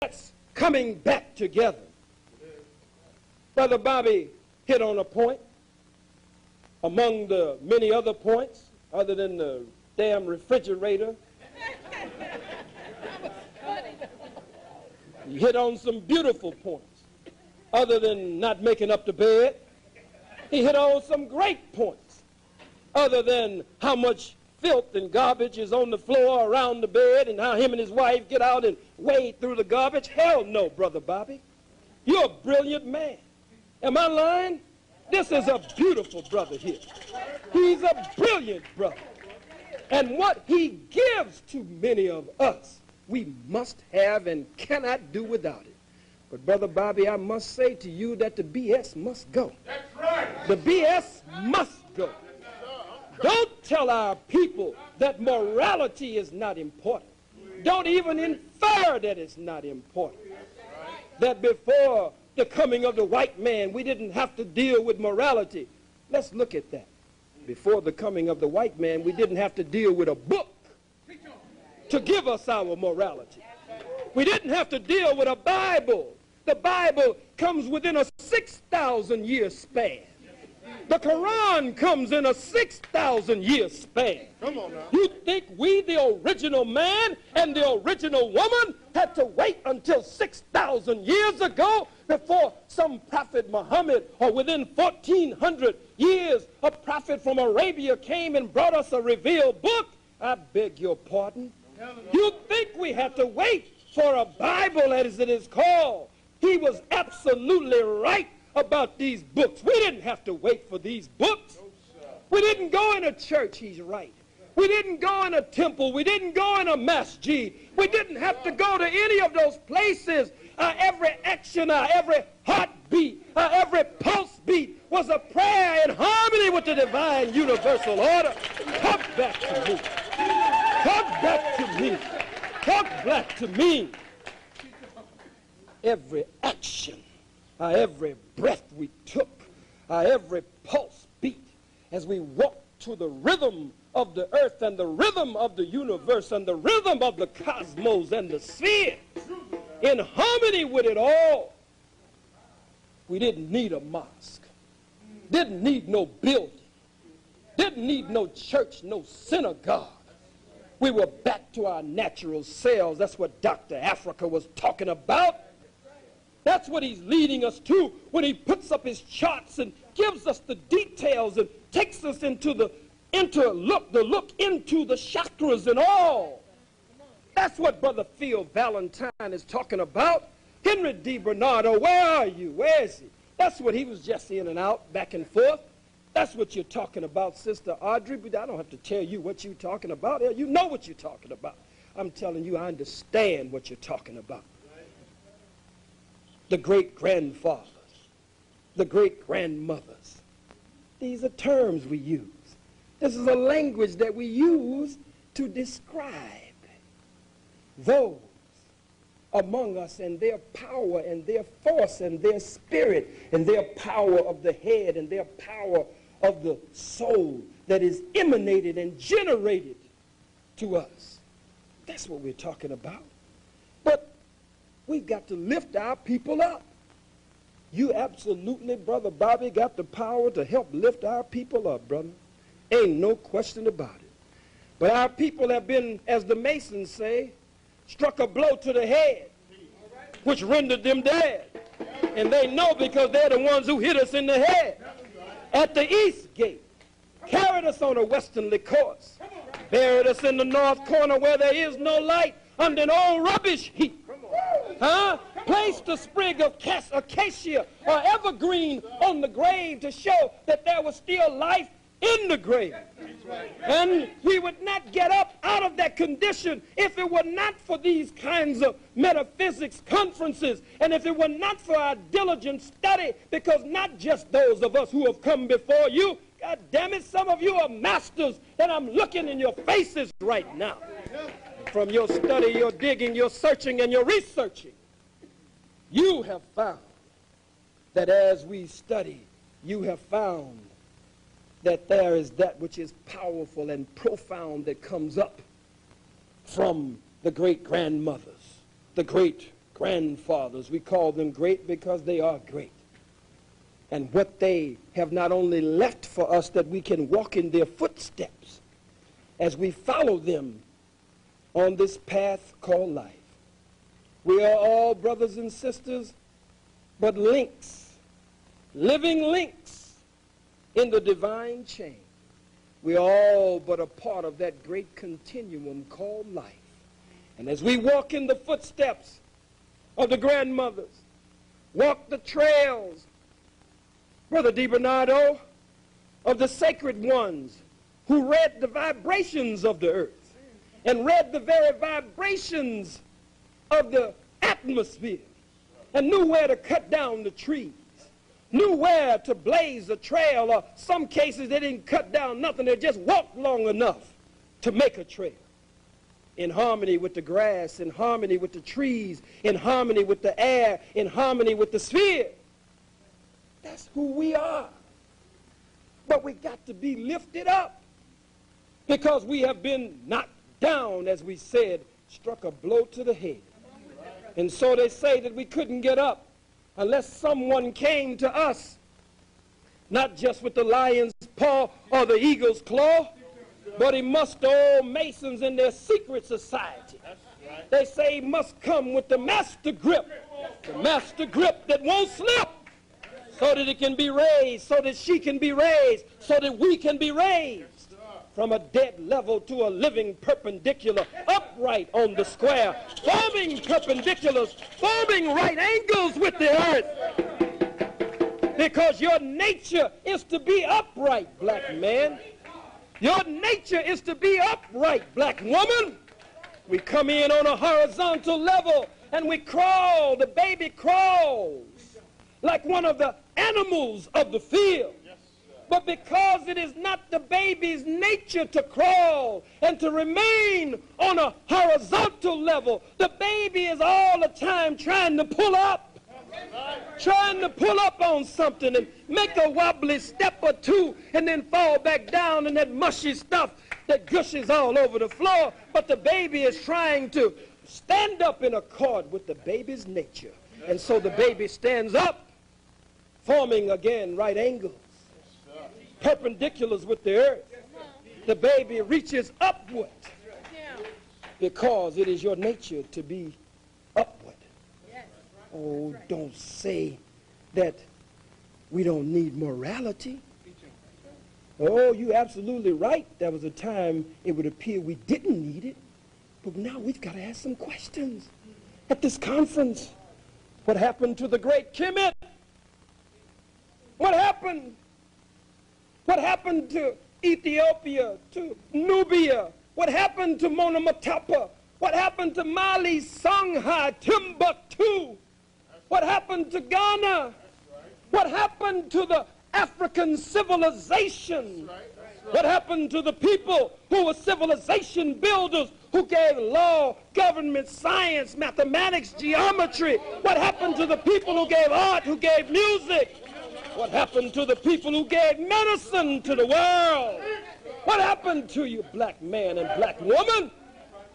that's coming back together. Brother Bobby hit on a point among the many other points other than the damn refrigerator. He hit on some beautiful points other than not making up the bed. He hit on some great points other than how much filth and garbage is on the floor around the bed and how him and his wife get out and wade through the garbage. Hell no, Brother Bobby. You're a brilliant man. Am I lying? This is a beautiful brother here. He's a brilliant brother. And what he gives to many of us, we must have and cannot do without it. But Brother Bobby, I must say to you that the BS must go. That's right. The BS must go. Don't tell our people that morality is not important. Don't even infer that it's not important. That before the coming of the white man, we didn't have to deal with morality. Let's look at that. Before the coming of the white man, we didn't have to deal with a book to give us our morality. We didn't have to deal with a Bible. The Bible comes within a 6,000-year span. The Quran comes in a 6,000-year span. Come on now. You think we, the original man and the original woman, had to wait until 6,000 years ago before some prophet Muhammad, or within 1,400 years, a prophet from Arabia came and brought us a revealed book? I beg your pardon. You think we had to wait for a Bible, as it is called? He was absolutely right about these books. We didn't have to wait for these books. We didn't go in a church. He's right. We didn't go in a temple. We didn't go in a masjid. We didn't have to go to any of those places. Every action, every heartbeat, every pulse beat was a prayer in harmony with the divine universal order. Come back to me. Come back to me. Come back to me. Every action, every breath we took, every pulse beat, as we walked to the rhythm of the earth and the rhythm of the universe and the rhythm of the cosmos and the sphere, in harmony with it all. We didn't need a mosque, didn't need no building, didn't need no church, no synagogue. We were back to our natural selves. That's what Dr. Africa was talking about. That's what he's leading us to when he puts up his charts and gives us the details and takes us into the look into the chakras and all. That's what Brother Phil Valentine is talking about. Henry D. Bernardo, where are you? Where is he? That's what he was just in and out, back and forth. That's what you're talking about, Sister Audrey. But I don't have to tell you what you're talking about. You know what you're talking about. I'm telling you, I understand what you're talking about. The great-grandfathers, the great-grandmothers. These are terms we use. This is a language that we use to describe those among us and their power and their force and their spirit and their power of the head and their power of the soul that is emanated and generated to us. That's what we're talking about. But we've got to lift our people up. You absolutely, Brother Bobby, got the power to help lift our people up, brother. Ain't no question about it. But our people have been, as the Masons say, struck a blow to the head, which rendered them dead. And they know because they're the ones who hit us in the head. At the east gate, carried us on a westerly course, buried us in the north corner where there is no light, under an old rubbish heap. Placed a sprig of acacia or evergreen on the grave to show that there was still life in the grave. And we would not get up out of that condition if it were not for these kinds of metaphysics conferences and if it were not for our diligent study, because not just those of us who have come before you, God damn it, some of you are masters, and I'm looking in your faces right now. From your study, your digging, your searching, and your researching, you have found that as we study, you have found that there is that which is powerful and profound that comes up from the great-grandmothers, the great grandfathers. We call them great because they are great. And what they have not only left for us that we can walk in their footsteps as we follow them on this path called life. We are all brothers and sisters, but links, living links in the divine chain. We are all but a part of that great continuum called life. And as we walk in the footsteps of the grandmothers, walk the trails, Brother DiBernardo, of the sacred ones who read the vibrations of the earth and read the very vibrations of the atmosphere and knew where to cut down the trees, knew where to blaze a trail, or some cases they didn't cut down nothing, they just walked long enough to make a trail. In harmony with the grass, in harmony with the trees, in harmony with the air, in harmony with the sphere. That's who we are. But we got to be lifted up because we have been knocked down, as we said, struck a blow to the head. And so they say that we couldn't get up unless someone came to us, not just with the lion's paw or the eagle's claw, but he must old Masons in their secret society. They say he must come with the master grip that won't slip, so that it can be raised, so that she can be raised, so that we can be raised from a dead level to a living perpendicular, upright on the square, forming perpendiculars, forming right angles with the earth. Because your nature is to be upright, black man. Your nature is to be upright, black woman. We come in on a horizontal level and we crawl. The baby crawls like one of the animals of the field. But because it is not the baby's nature to crawl and to remain on a horizontal level, the baby is all the time trying to pull up on something and make a wobbly step or two and then fall back down in that mushy stuff that gushes all over the floor. But the baby is trying to stand up in accord with the baby's nature. And so the baby stands up, forming again right angles, perpendiculars with the earth. The baby reaches upward because it is your nature to be upward. Oh, don't say that we don't need morality. Oh, you're absolutely right. There was a time it would appear we didn't need it, but now we've got to ask some questions. At this conference, what happened to the great HEMMIT? What happened? What happened to Ethiopia, to Nubia? What happened to Mona Matapa? What happened to Mali, Songhai, Timbuktu? What happened to Ghana? What happened to the African civilization? What happened to the people who were civilization builders, who gave law, government, science, mathematics, geometry? What happened to the people who gave art, who gave music? What happened to the people who gave medicine to the world? What happened to you, black man and black woman?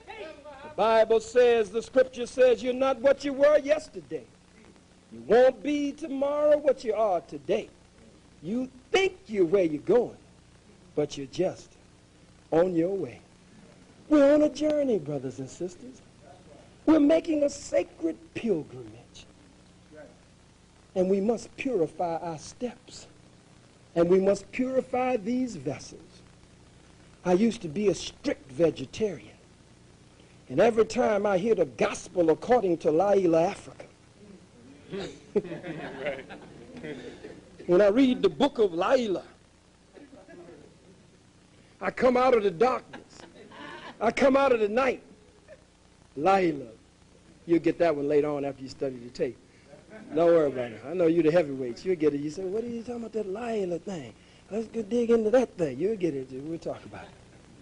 The Bible says, the scripture says, you're not what you were yesterday. You won't be tomorrow what you are today. You think you're where you're going, but you're just on your way. We're on a journey, brothers and sisters. We're making a sacred pilgrimage. And we must purify our steps. And we must purify these vessels. I used to be a strict vegetarian. And every time I hear the gospel according to Laila, Africa, when I read the book of Laila, I come out of the darkness. I come out of the night. Laila. You'll get that one later on after you study the tape. Don't worry about it. I know you're the heavyweights. You'll get it. You say, what are you talking about, that Laila thing? Let's go dig into that thing. You'll get it. We'll talk about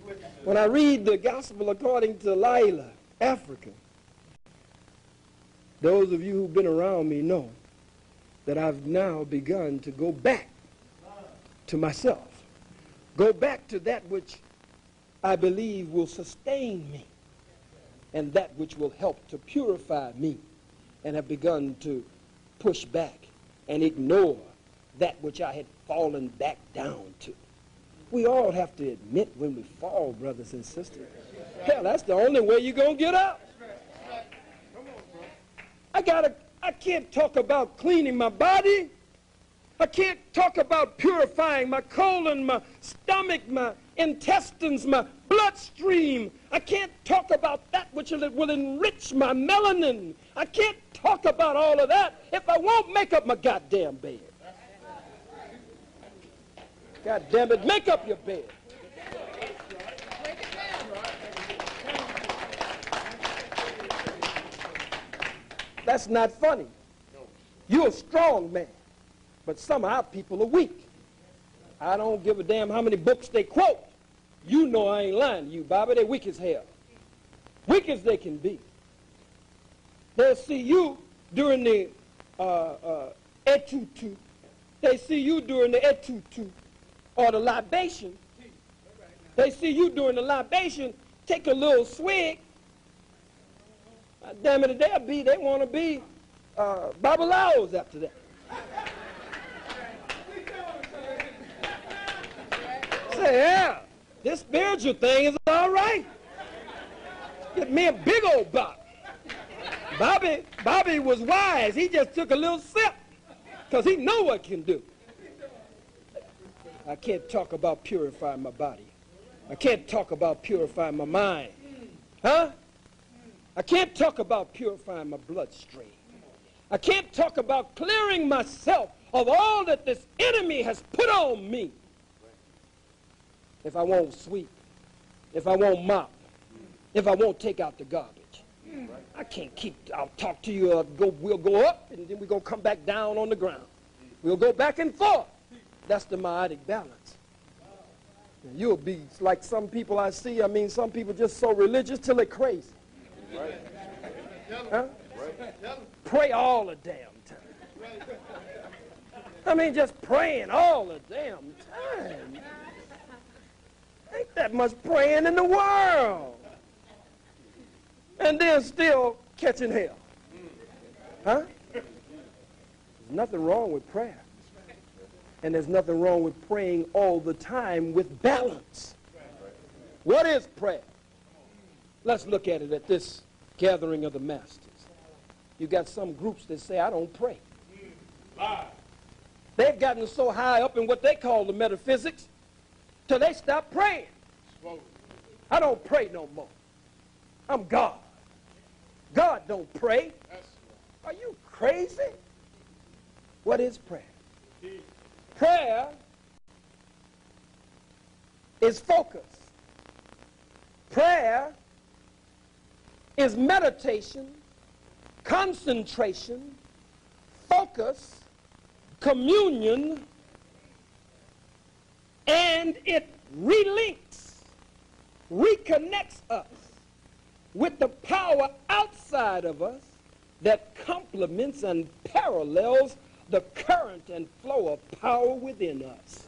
it. When I read the gospel according to Laila, Africa, those of you who've been around me know that I've now begun to go back to myself. Go back to that which I believe will sustain me and that which will help to purify me and have begun to push back and ignore that which I had fallen back down to. We all have to admit when we fall, brothers and sisters. Hell, that's the only way you're going to get up. I can't talk about cleaning my body. I can't talk about purifying my colon, my stomach, my intestines, my bloodstream. I can't talk about that which will enrich my melanin. I can't talk about all of that if I won't make up my goddamn bed. God damn it, make up your bed. That's not funny. You're a strong man, but some of our people are weak. I don't give a damn how many books they quote. You know I ain't lying to you, Bobby. They're weak as hell. Weak as they can be. They'll see you during the etutu. They see you during the etutu or the libation. They see you during the libation, take a little swig. Damn it, they want to be babalaos after that. Say, yeah, this spiritual thing is all right. Get me a big old bottle. Bobby was wise. He just took a little sip because he know what can do. I can't talk about purifying my body. I can't talk about purifying my mind. Huh? I can't talk about purifying my bloodstream. I can't talk about clearing myself of all that this enemy has put on me. If I won't sweep, if I won't mop, if I won't take out the garbage. I can't keep, I'll talk to you, we'll go up, and then we're going to come back down on the ground. We'll go back and forth. That's the meiotic balance. And you'll be like some people I see, some people just so religious till they're crazy. Right. Huh? Right. Pray all the damn time. Just praying all the damn time. Ain't that much praying in the world. And then still catching hell. Huh? There's nothing wrong with prayer. And there's nothing wrong with praying all the time with balance. What is prayer? Let's look at it at this gathering of the masters. You got some groups that say, I don't pray. They've gotten so high up in what they call the metaphysics till they stop praying. I don't pray no more. I'm God. God don't pray. Are you crazy? What is prayer? Prayer is focus. Prayer is meditation, concentration, focus, communion, and it relinks, reconnects us with the power outside of us that complements and parallels the current and flow of power within us.